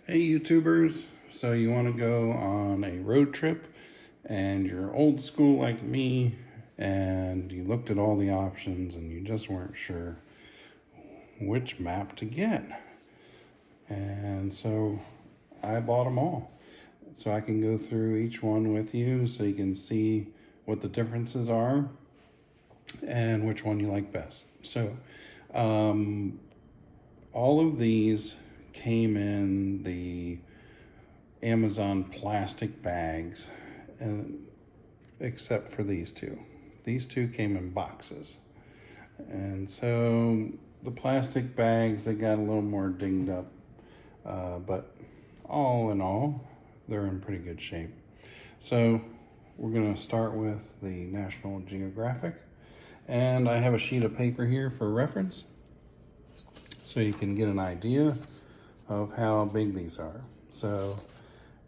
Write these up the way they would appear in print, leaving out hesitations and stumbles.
Hey YouTubers, so you want to go on a road trip and you're old school like me and you looked at all the options and you just weren't sure which map to get. And so I bought them all. So I can go through each one with you so you can see what the differences are and which one you like best. So all of these came in the Amazon plastic bags, and except for these two. These two came in boxes. And so the plastic bags, they got a little more dinged up, but all in all, they're in pretty good shape. So we're gonna start with the National Geographic. And I have a sheet of paper here for reference, so you can get an idea of how big these are. So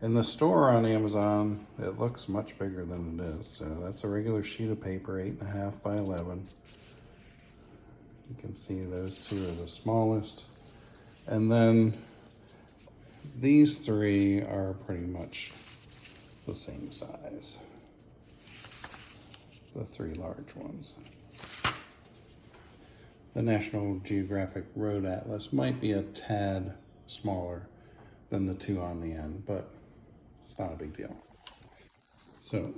in the store on Amazon, it looks much bigger than it is. So that's a regular sheet of paper, 8.5 by 11. You can see those two are the smallest. And then these three are pretty much the same size. The three large ones. The National Geographic Road Atlas might be a tad smaller than the two on the end, but it's not a big deal. So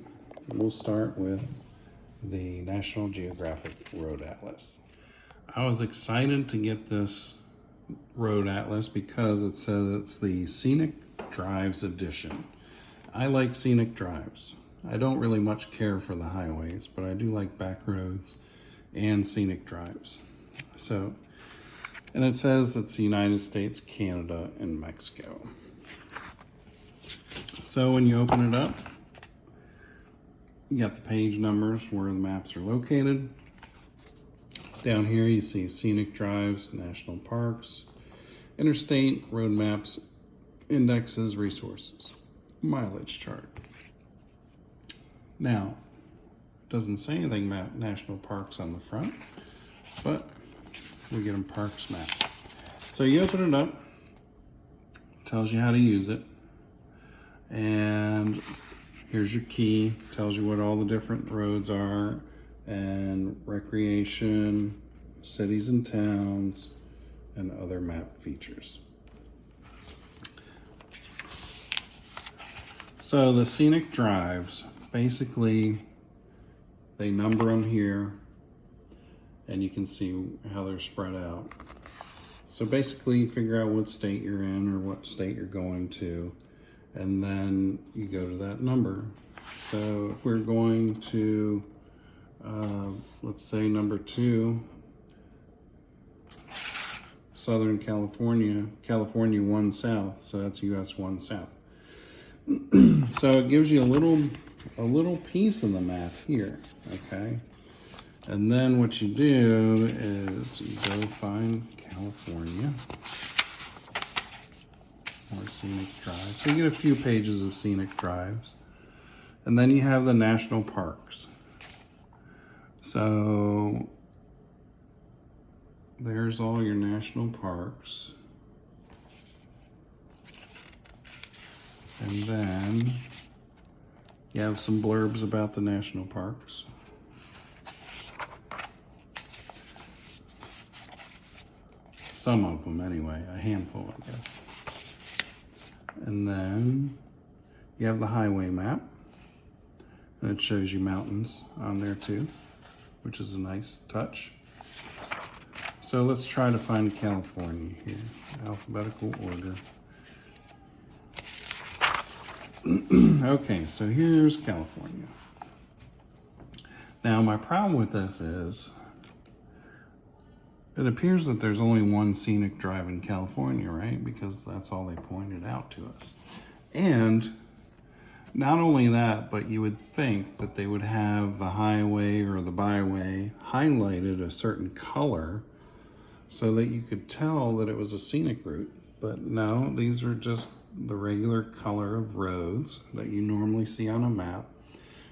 we'll start with the National Geographic Road Atlas. I was excited to get this road atlas because it says it's the Scenic Drives Edition. I like scenic drives. I don't really much care for the highways, but I do like back roads and scenic drives. So, and it says it's the United States, Canada, and Mexico. So when you open it up, you got the page numbers where the maps are located. Down here you see scenic drives, national parks, interstate, road maps, indexes, resources, mileage chart. Now, it doesn't say anything about national parks on the front, but we get them parks map. So you open it up, tells you how to use it. And here's your key, tells you what all the different roads are, and recreation, cities and towns, and other map features. So the scenic drives, basically they number them here, and you can see how they're spread out. So basically figure out what state you're in or what state you're going to, and then you go to that number. So if we're going to, let's say number 2, Southern California, California 1 South, so that's US 1 South. So it gives you a little piece of the map here, okay? And then what you do is you go find California. Or scenic drives. So you get a few pages of scenic drives. And then you have the national parks. So there's all your national parks. And then you have some blurbs about the national parks. Some of them anyway, a handful I guess. And then you have the highway map, and it shows you mountains on there too, which is a nice touch. So let's try to find California here, alphabetical order. Okay, so here's California. Now my problem with this is, it appears that there's only one scenic drive in California, right? Because that's all they pointed out to us. And not only that, but you would think that they would have the highway or the byway highlighted a certain color so that you could tell that it was a scenic route. But no, these are just the regular color of roads that you normally see on a map.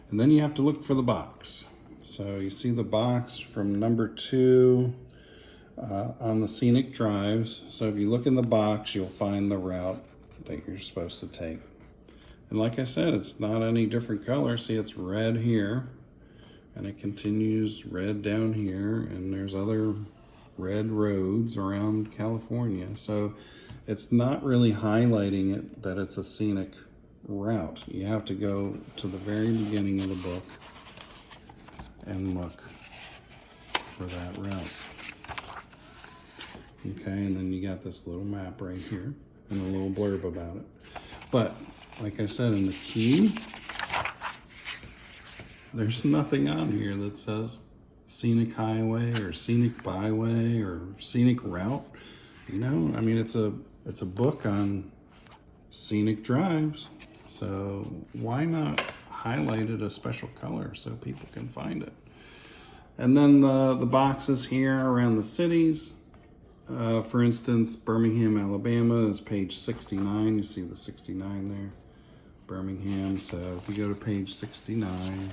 And then you have to look for the box. So you see the box from number 2 on the scenic drives. So if you look in the box, you'll find the route that you're supposed to take. And like I said, it's not any different color. See, it's red here, and it continues red down here, and there's other red roads around California. So it's not really highlighting it that it's a scenic route. You have to go to the very beginning of the book and look for that route. Okay, and then you got this little map right here and a little blurb about it. But like I said, in the key, there's nothing on here that says scenic highway or scenic byway or scenic route. You know, I mean, it's a book on scenic drives. So why not highlight it a special color so people can find it? And then the boxes here around the cities. For instance, Birmingham, Alabama is page 69. You see the 69 there, Birmingham. So if you go to page 69,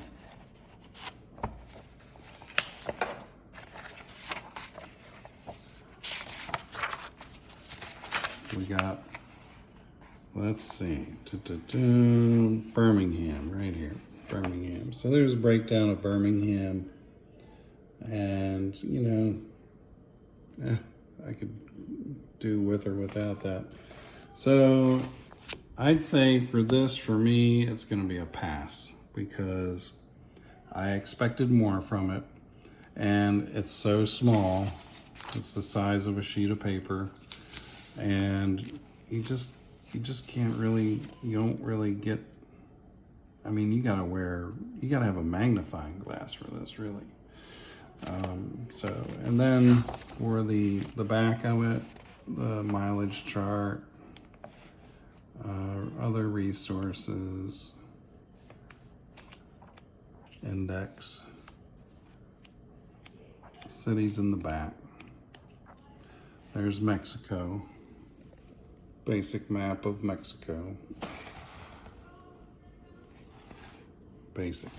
we got, let's see, Birmingham right here, Birmingham. So there's a breakdown of Birmingham, and you know, I could do with or without that. So I'd say for this, for me, it's going to be a pass because I expected more from it, and it's so small. It's the size of a sheet of paper, and you just can't really, you don't really get, I mean, you gotta have a magnifying glass for this, really. So, and then for the back of it, the mileage chart, other resources, index, cities in the back. There's Mexico, basic map of Mexico, basic.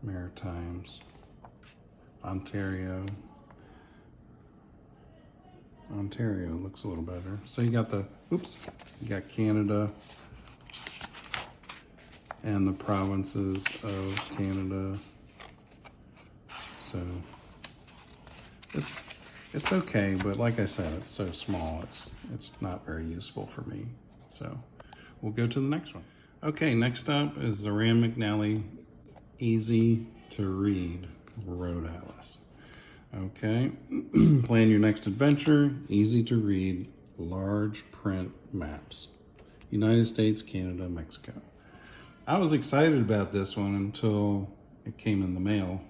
Maritimes, Ontario looks a little better. So you got you got Canada and the provinces of Canada. So it's okay, but like I said, it's so small, it's not very useful for me. So we'll go to the next one. Okay, next up is the Rand McNally Easy to Read Road Atlas. Okay, plan your next adventure, easy to read, large print maps. United States, Canada, Mexico. I was excited about this one until it came in the mail,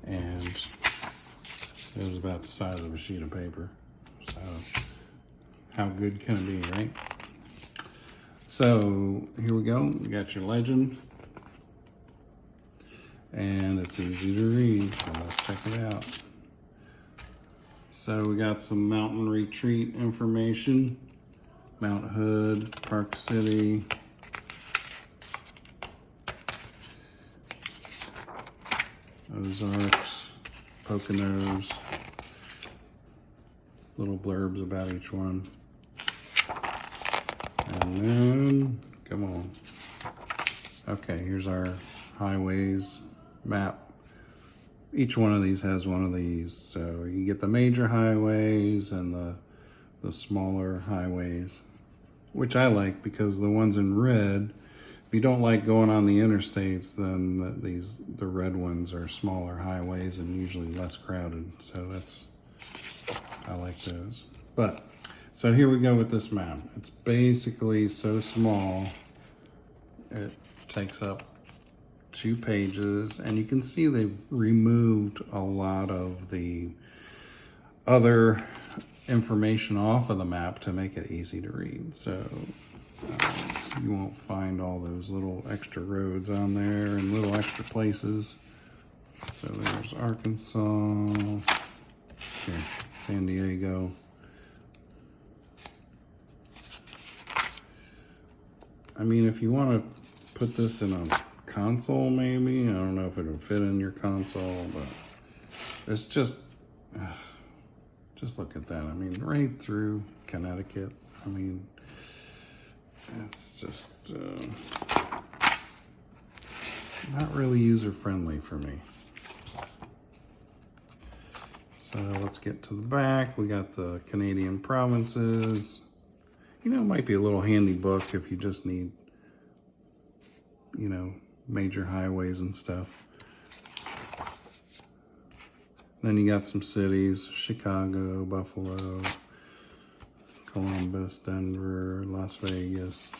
and it was about the size of a sheet of paper. So how good can it be, right? So here we go. You got your legend. And it's easy to read, so let's check it out. So we got some mountain retreat information. Mount Hood, Park City. Ozarks, Poconos. Little blurbs about each one. And then, come on. Okay, here's our highways map. Each one of these has one of these. So you get the major highways and the smaller highways, which I like because the ones in red, if you don't like going on the interstates, then the red ones are smaller highways and usually less crowded. So I like those. But so here we go with this map. It's basically so small, it takes up 2 pages, and you can see they've removed a lot of the other information off of the map to make it easy to read. So you won't find all those little extra roads on there and little extra places. So there's Arkansas, here, San Diego. I mean, if you want to put this in a console, maybe, I don't know if it'll fit in your console, but it's just Just look at that. I mean, right through Connecticut. I mean, it's just not really user-friendly for me. So let's get to the back. We got the Canadian provinces. You know, it might be a little handy book if you just need, you know, major highways and stuff. Then you got some cities: Chicago, Buffalo, Columbus, Denver, Las Vegas,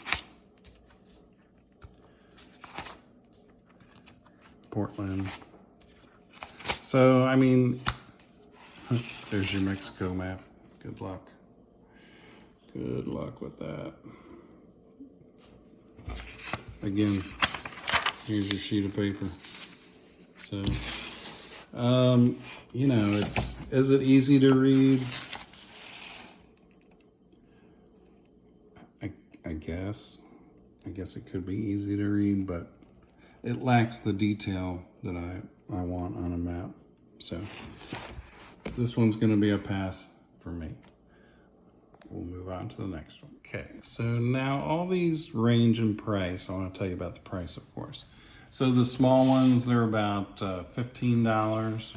Portland. So, I mean, there's your Mexico map. Good luck. Good luck with that. Again, here's your sheet of paper. So, you know, is it easy to read? I guess. I guess it could be easy to read, but it lacks the detail that I want on a map. So this one's going to be a pass for me. We'll move on to the next one. Okay, so now all these range in price. I want to tell you about the price, of course. So the small ones, they're about $15.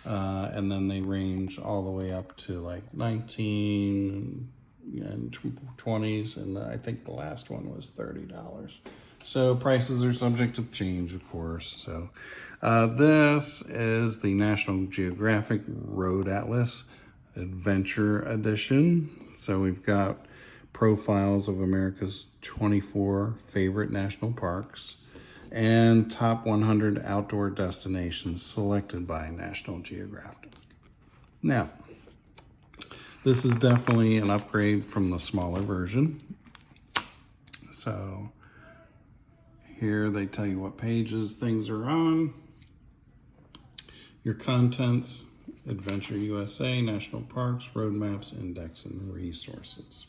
And then they range all the way up to like 19 and 20s, and I think the last one was $30. So prices are subject to change, of course. So this is the National Geographic Road Atlas Adventure Edition. So we've got profiles of America's 24 favorite national parks and top 100 outdoor destinations selected by National Geographic. Now, this is definitely an upgrade from the smaller version. So here they tell you what pages things are on. Your contents: Adventure USA, National Parks, Road Maps, Index, and Resources.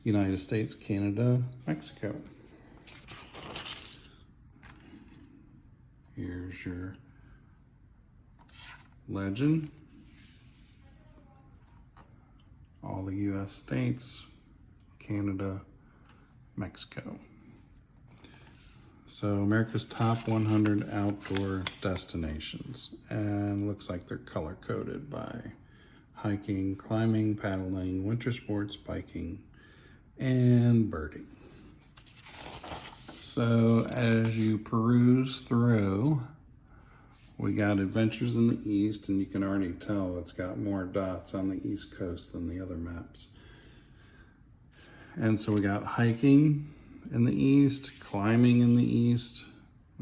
United States, Canada, Mexico. Here's your legend. All the US states, Canada, Mexico. So America's top 100 outdoor destinations. And looks like they're color coded by hiking, climbing, paddling, winter sports, biking, and birding. So as you peruse through, we got Adventures in the East, and you can already tell it's got more dots on the East Coast than the other maps. And so we got hiking in the East, climbing in the East,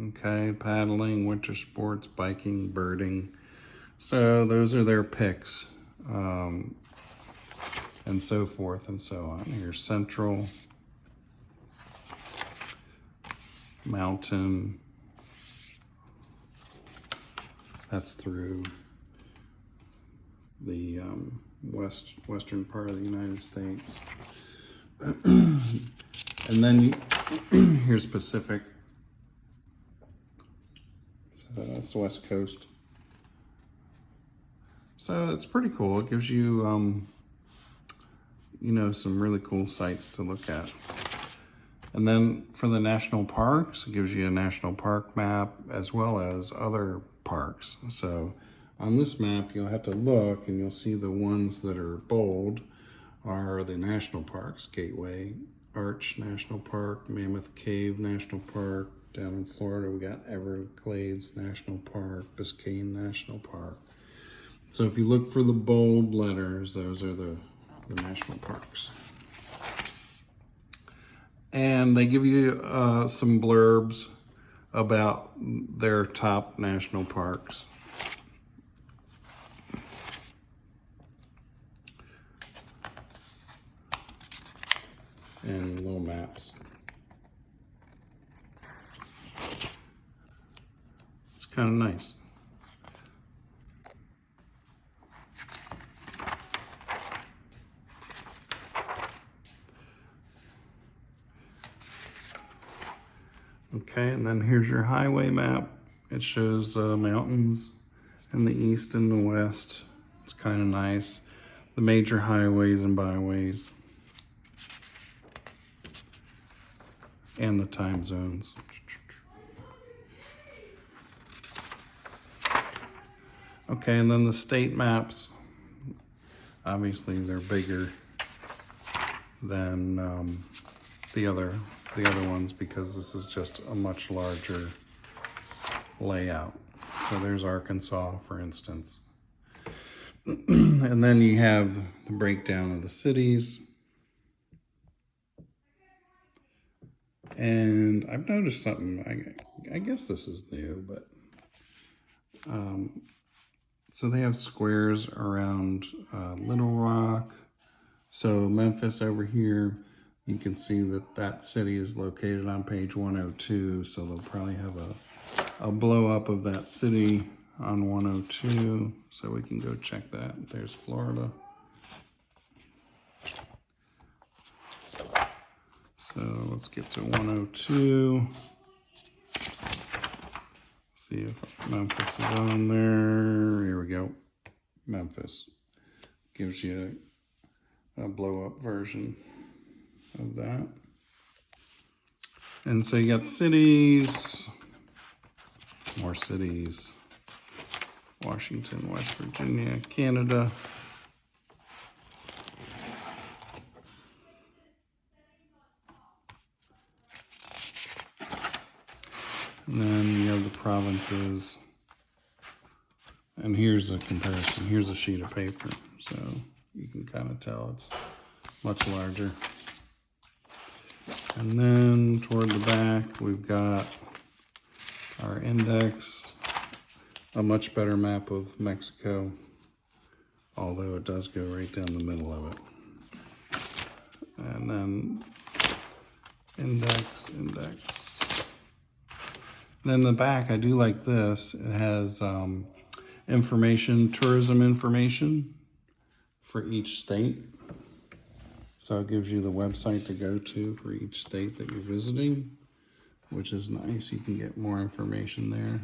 okay, paddling, winter sports, biking, birding. So those are their picks, and so forth and so on. Here's Central, Mountain. That's through the western part of the United States. And then here's Pacific. So that's the West Coast. So it's pretty cool. It gives you, you know, some really cool sites to look at. And then for the national parks, it gives you a national park map as well as other parks. So on this map, you'll have to look and you'll see the ones that are bold are the national parks: Gateway Arch National Park, Mammoth Cave National Park. Down in Florida, we got Everglades National Park, Biscayne National Park. So if you look for the bold letters, those are the national parks. And they give you some blurbs about their top national parks. And little maps. It's kind of nice. Okay, and then here's your highway map. It shows mountains in the east and the west. It's kind kind of nice. The major highways and byways. And the time zones. Okay, and then the state maps. Obviously, they're bigger than the other ones because this is just a much larger layout. So there's Arkansas, for instance. And then you have the breakdown of the cities. And I've noticed something, I guess this is new, but so they have squares around Little Rock. So Memphis over here, you can see that that city is located on page 102. So they'll probably have a blow up of that city on 102. So we can go check that. There's Florida. So let's get to 102. See if Memphis is on there. Here we go. Memphis gives you a blow up version of that. And so you got cities, more cities. Washington, West Virginia, Canada. And then you have the provinces. And here's a comparison. Here's a sheet of paper. So you can kind of tell it's much larger. And then toward the back, we've got our index. A much better map of Mexico. Although it does go right down the middle of it. And then index. Then the back, I do like this. It has information, tourism information for each state. So it gives you the website to go to for each state that you're visiting, which is nice. You can get more information there.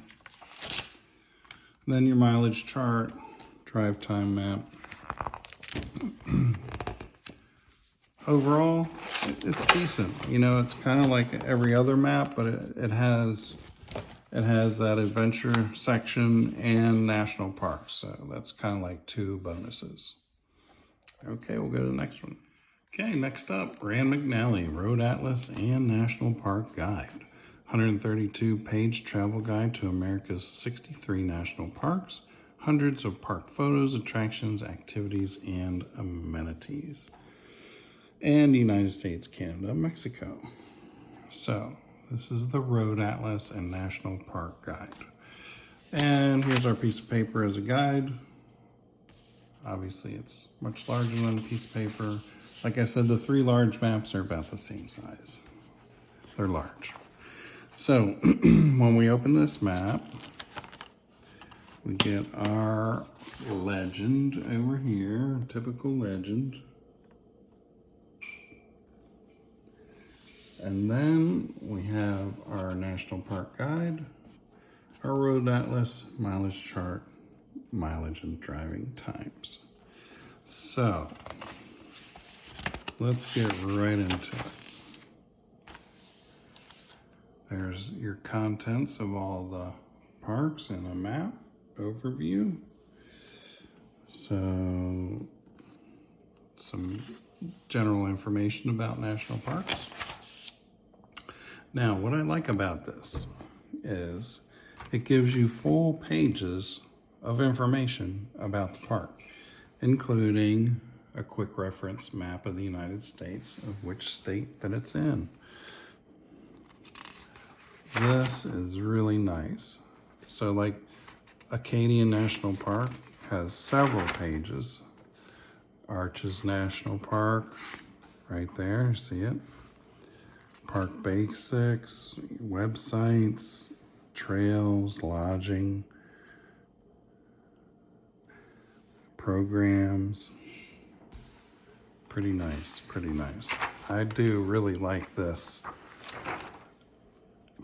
Then your mileage chart, drive time map. Overall, it's decent. You know, it's kind of like every other map, but it has that adventure section and national parks. So that's kind of like 2 bonuses. Okay, we'll go to the next one. Okay, next up, Rand McNally, Road Atlas and National Park Guide. 132-page travel guide to America's 63 national parks. Hundreds of park photos, attractions, activities, and amenities. And United States, Canada, Mexico. So this is the Road Atlas and National Park Guide. And here's our piece of paper as a guide. Obviously, it's much larger than a piece of paper. Like I said, the 3 large maps are about the same size. They're large. So when we open this map, we get our legend over here, typical legend. And then we have our National Park Guide, our Road Atlas, mileage chart, mileage and driving times. So let's get right into it. There's your contents of all the parks and a map overview. So some general information about national parks. Now, what I like about this is it gives you full pages of information about the park, including a quick reference map of the United States of which state that it's in. This is really nice. So like Acadian National Park has several pages. Arches National Park, right there, see it? Park basics, websites, trails, lodging, programs. Pretty nice, pretty nice. I do really like this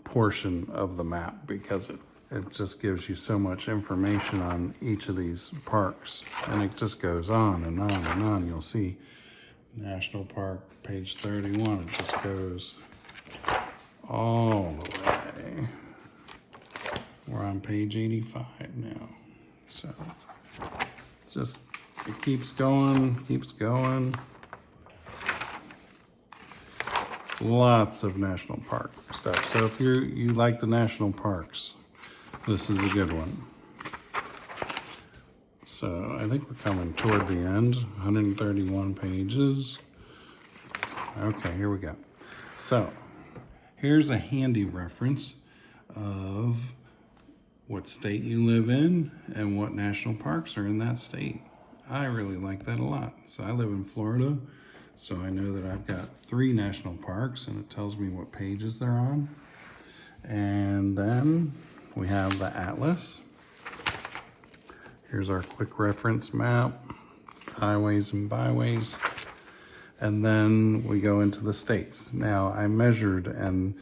portion of the map because it just gives you so much information on each of these parks. And it just goes on and on and on. You'll see National Park, page 31. It just goes all the way. We're on page 85 now. So just, it keeps going, keeps going. Lots of national park stuff. So if you like the national parks, this is a good one. So I think we're coming toward the end, 131 pages. Okay, here we go. So here's a handy reference of what state you live in and what national parks are in that state. I really like that a lot. So I live in Florida, so I know that I've got 3 national parks, and it tells me what pages they're on. And then we have the atlas. Here's our quick reference map, highways and byways. And then we go into the states. Now I measured, and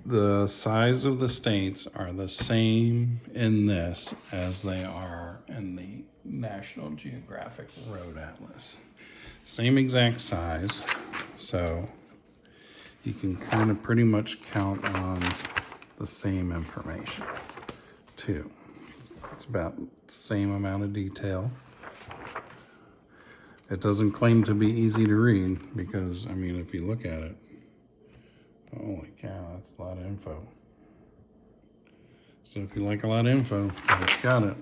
the size of the states are the same in this as they are in the National Geographic Road Atlas. Same exact size, so you can kind of pretty much count on the same information too. It's about the same amount of detail. It doesn't claim to be easy to read because, I mean, if you look at it, holy cow, that's a lot of info. So if you like a lot of info, it's got it.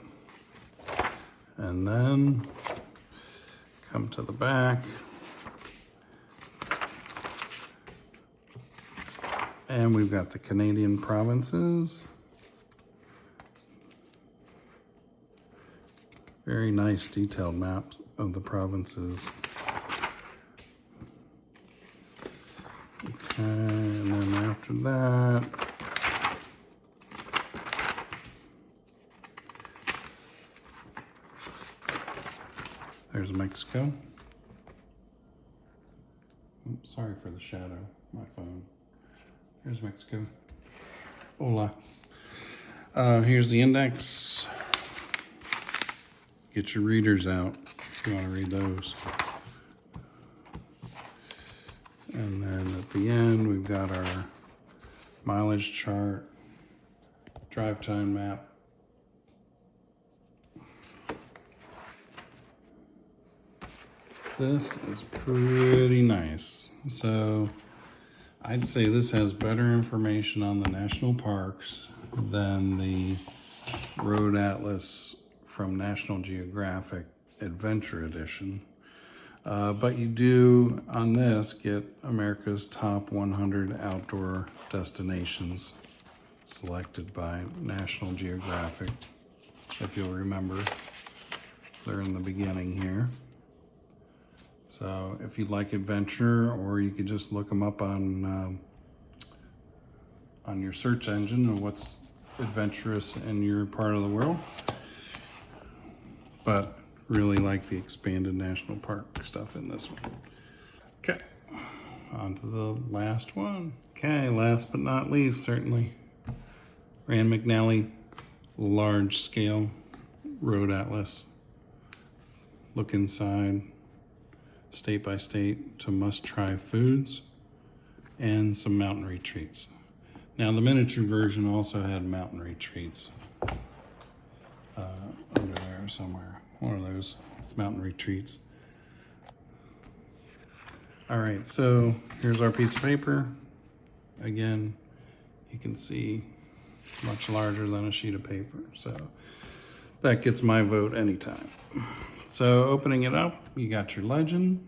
And then come to the back. And we've got the Canadian provinces. Very nice detailed map of the provinces. Okay, and then after that, there's Mexico. Oops, sorry for the shadow, my phone. Here's Mexico. Hola. Here's the index. Get your readers out if you want to read those. And then at the end, we've got our mileage chart, drive time map. This is pretty nice. So I'd say this has better information on the national parks than the Road Atlas from National Geographic Adventure Edition. But you do, on this, get America's top 100 outdoor destinations selected by National Geographic. If you'll remember, they're in the beginning here. So if you'd like adventure, or you could just look them up on your search engine of what's adventurous in your part of the world. But really like the expanded national park stuff in this one. Okay, on to the last one. Okay, last but not least, certainly, Rand McNally large scale road atlas. Look inside, state by state, to must-try foods and some mountain retreats. Now the miniature version also had mountain retreats under there somewhere. One of those mountain retreats. All right, so here's our piece of paper. Again, you can see it's much larger than a sheet of paper, so that gets my vote anytime. So opening it up, you got your legend.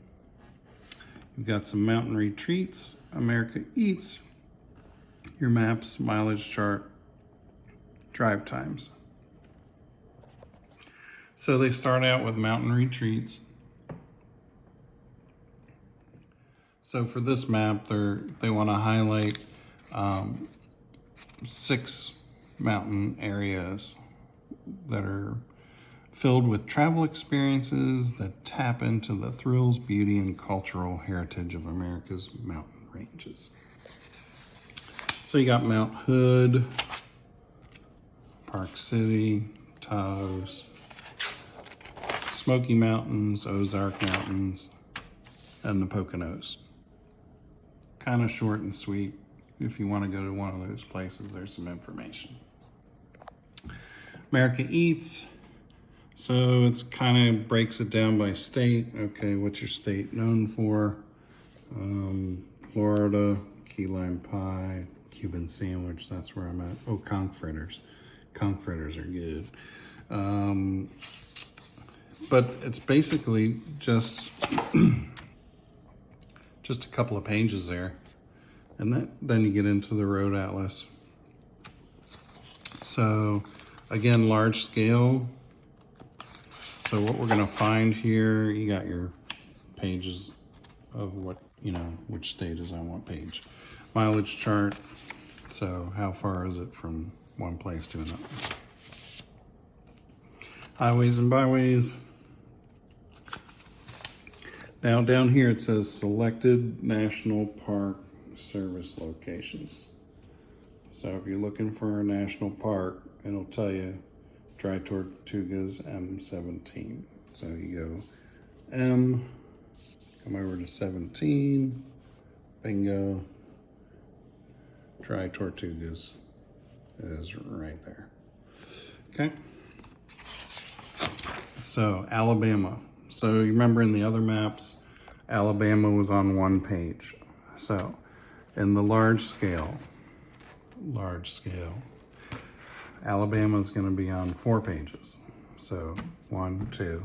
You've got some mountain retreats, America Eats, your maps, mileage chart, drive times. So they start out with mountain retreats. So for this map, they want to highlight 6 mountain areas that are filled with travel experiences that tap into the thrills, beauty, and cultural heritage of America's mountain ranges. So you got Mount Hood, Park City, Taos, Smoky Mountains, Ozark Mountains, and the Poconos. Kind of short and sweet. If you want to go to one of those places, there's some information. America Eats. So it's kind of breaks it down by state. Okay, what's your state known for? Florida, key lime pie, Cuban sandwich, that's where I'm at. Oh, conch fritters. Conch fritters are good. But it's basically just a couple of pages there. And then you get into the road atlas. So again, large scale. So what we're gonna find here, you got your pages of what, which state is on what page. Mileage chart. So how far is it from one place to another? Highways and byways. Now down here it says selected National Park Service locations. So if you're looking for a national park, it'll tell you Dry Tortugas M17. So you go M, come over to 17, bingo, Dry Tortugas is right there. Okay. So Alabama. So you remember in the other maps, Alabama was on one page. So in the large scale, Alabama is going to be on 4 pages. So 1, 2,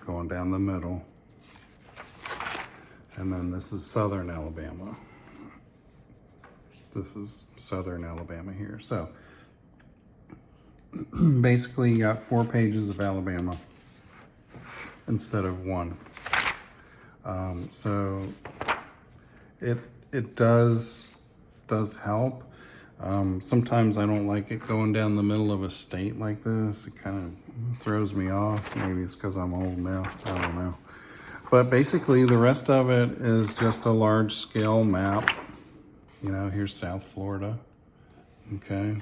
going down the middle. And then this is southern Alabama. This is southern Alabama here. So basically you got 4 pages of Alabama instead of 1. So it does help. Sometimes I don't like it going down the middle of a state like this. It kind of throws me off. Maybe it's because I'm old now. I don't know. But basically the rest of it is just a large scale map. Here's South Florida. Okay.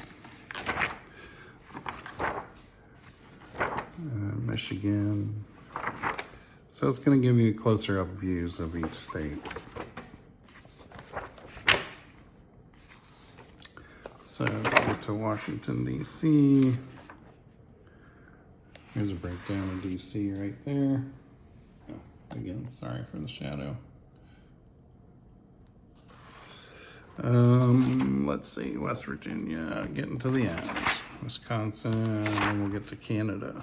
Michigan. So it's going to give you closer up views of each state. So get to Washington, D.C. Here's a breakdown of D.C. right there. Oh, again, sorry for the shadow. Let's see, West Virginia, getting to the end. Wisconsin, and we'll get to Canada.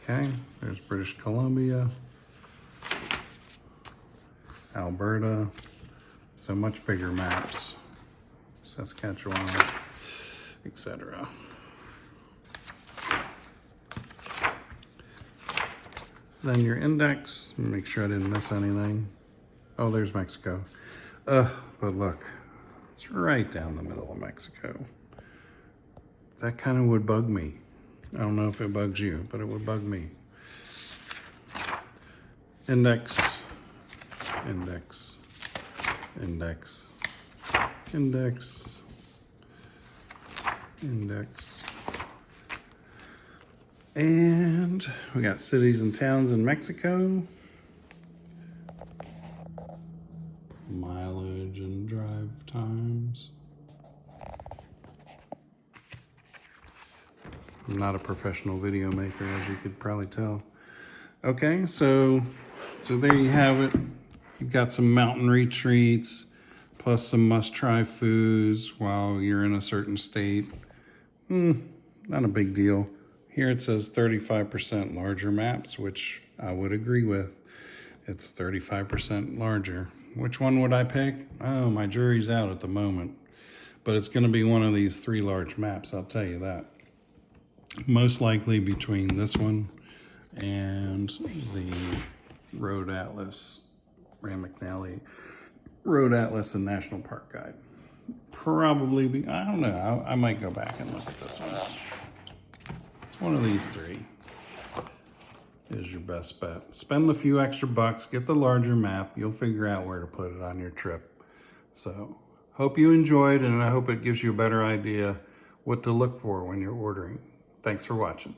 Okay, there's British Columbia, Alberta, so much bigger maps, Saskatchewan, etc. Then your index, make sure I didn't miss anything. Oh, there's Mexico. But look, it's right down the middle of Mexico. That kind of would bug me. I don't know if it bugs you, but it would bug me. Index, index, index, index, index. And we got cities and towns in Mexico. Mileage and drive times. I'm not a professional video maker, as you could probably tell. Okay, so there you have it. You've got some mountain retreats, plus some must-try foods while you're in a certain state. Not a big deal. Here it says 35% larger maps, which I would agree with. It's 35% larger. Which one would I pick? Oh, my jury's out at the moment. But it's going to be one of these 3 large maps, I'll tell you that. Most likely between this one and the Road Atlas, McNally Road Atlas and National Park Guide. Probably be, I don't know, I might go back and look at this one. It's one of these 3 is your best bet. Spend a few extra bucks, get the larger map, you'll figure out where to put it on your trip. So Hope you enjoyed, and I hope it gives you a better idea what to look for when you're ordering. Thanks for watching.